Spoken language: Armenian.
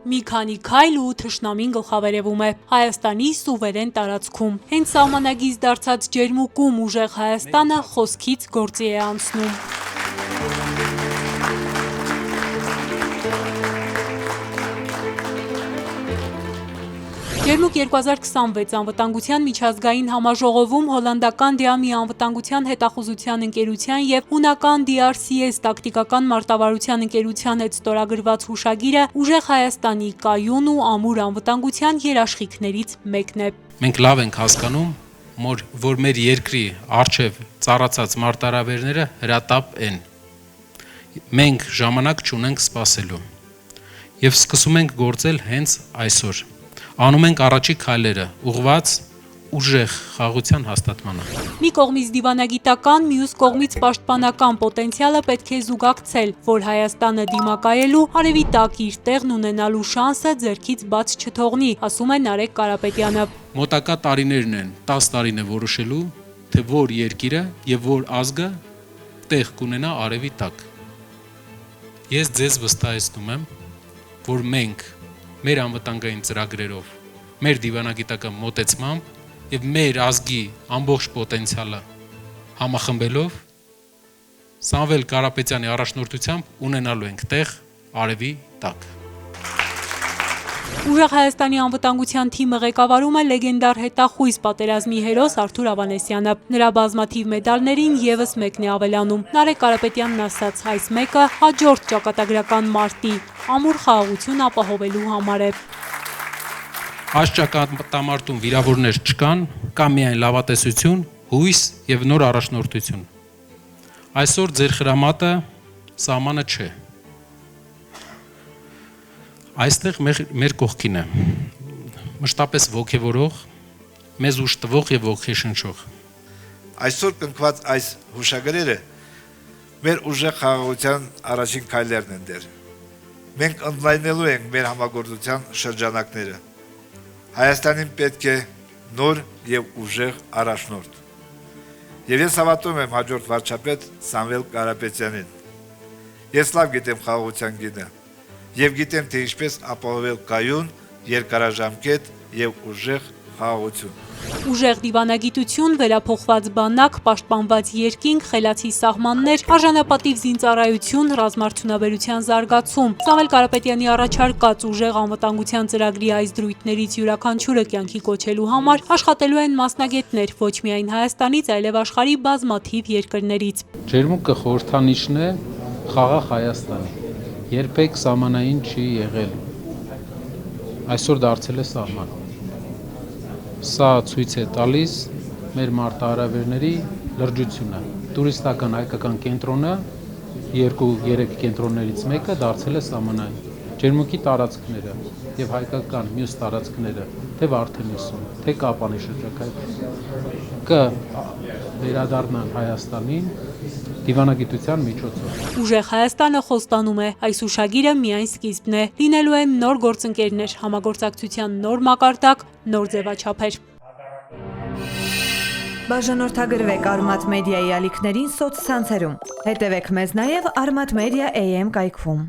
Մի քանի քայլ ու թշնամին գլխավերևում է Հայաստանի սուվերեն տարածքում։ Հենց սահմանագիծ դարձած ջերմուկում ուժեղ Հայաստանը խոսքից գործի է անցնում։ Ջերմուկ 2026 անվտանգության միջազգային համաժողովում հոլանդական ԴԻԱՄ-ի անվտանգության հետախուզության ընկերության և հունական DRCS տակտիկական մարտավարության ընկերության հետ ստորագրված հուշագիրը ուժեղ Հայաստանի կայուն ու ամուր անվտանգության երաշխիքներից մեկն է։ Մենք լավ ենք հասկանում, որ մեր երկրի առջև ծառացած մարտահրավերները հրատապ են։ Մենք ժամանակ չունենք սպասելու և սկսում ենք գործել հենց այսօր։ Անում ենք առաջի քայլերը, ուղղված ուժեղ խաղաղության հաստատմանը։ Մի կողմից դիվանագիտական, մյուս կողմից պաշտպանական պոտենցիալը պետք է զուգակցել, որ Հայաստանը դիմակայելու արևի տակ իր տեղն ունենալու շանսը ձեռքից բաց չթողնի, ասում է Նարեկ Կարապետյանը։ Մոտակա տարիներն են 10 տարին է որոշելու, թե որ երկիրը և որ ազգը տեղ կունենա արևի տակ։ Ես ձեզ վստահեցնում եմ, որ մենք մեր անվտանգային ծրագրերով, մեր դիվանագիտական մոտեցմամբ և մեր ազգի ամբողջ պոտենցիալը համախմբելով Սամվել Կարապետյանի առաջնորդությամբ ունենալու ենք տեղ արևի տակ։ Ուժեղ Հայաստանի անվտանգության թիմը ղեկավարում է լեգենդար հետախույզ պատերազմի հերոս Արթուր Ավանեսյանը։ Նրա բազմաթիվ մեդալներին ևս մեկն է ավելանում։ Նարեկ Կարապետյանն ասաց, այս մեկը հաջորդ ճակատագրական մարտի ամուր խաղաղություն ապահովելու համար է։ Այս ճակատամարտում վիրավորներ չկան, կա միայն լավատեսություն, հույս և նոր առաջնորդություն։ Այսօր ձեր խրամատը սահմանը չէ։ Այստեղ մեր կողքին է, մշտապես ոգևորող, մեզ ուժ տվող և ոգեշնչող։ Այսօր կնքված այս հուշագրերը մեր ուժեղ խաղաղության առաջին քայլերն են դեր։ Մենք ընդլայնելու ենք մեր համագործության շրջանակները։ Հայաստանին պետք է նոր և ուժեղ առաջնորդ։ Եվ ես հավատում եմ հաջորդ վարչապետ Սամվել Կարապետյանին։ Ես լավ գիտեմ խաղաղության գինը և գիտեմ, թե ինչպես ապահովել կայուն, երկարաժամկետ և ուժեղ խաղաղություն։ Ուժեղ դիվանագիտություն, վերափոխված բանակ, պաշտպանված երկինք, խելացի սահմաններ, արժանապատիվ զինծառայություն, ռազմարդյունաբերության զարգացում։ Սամվել Կարապետյանի առաջարկած ուժեղ անվտանգության ծրագրի այս դրույթներից յուրաքանչյուրը կյանքի կոչելու համար աշխատելու են մասնագետներ ոչ միայն Հայաստանից, այլև աշխարհի բազմաթիվ երկրներից։ Ջերմուկը խորհրդանիշն է խաղաղ Հայաստանի։ Երբեք սահմանային չի եղել։ Այսօր դարձել է սահման։ Սա ցույց է տալիս մեր մարտահրավերների լրջությունը։ Տուրիստական հայկական կենտրոնը 2-3 կենտրոններից մեկը դարձել է սահմանային։ Ջերմուկի տարածքները և հայկական մյուս տարածքները, թե Վարդենիսում, թե Կապանի շրջակայքում կվերադառնան Հայաստանին դիվանագիտության միջոցով։ Ուժեղ Հայաստանը խոստանում է, այս հուշագիրը միայն սկիզբն է, լինելու են նոր գործընկերներ, համագործակցության նոր մակարդակ, նոր ձևաչափեր։ Բաժանորդագրվեք Արմաթ մեդիայի ալիքներին սոցցանցերում։ Հետևեք մեզ նաև Արմաթ մեդիա AM կայքում։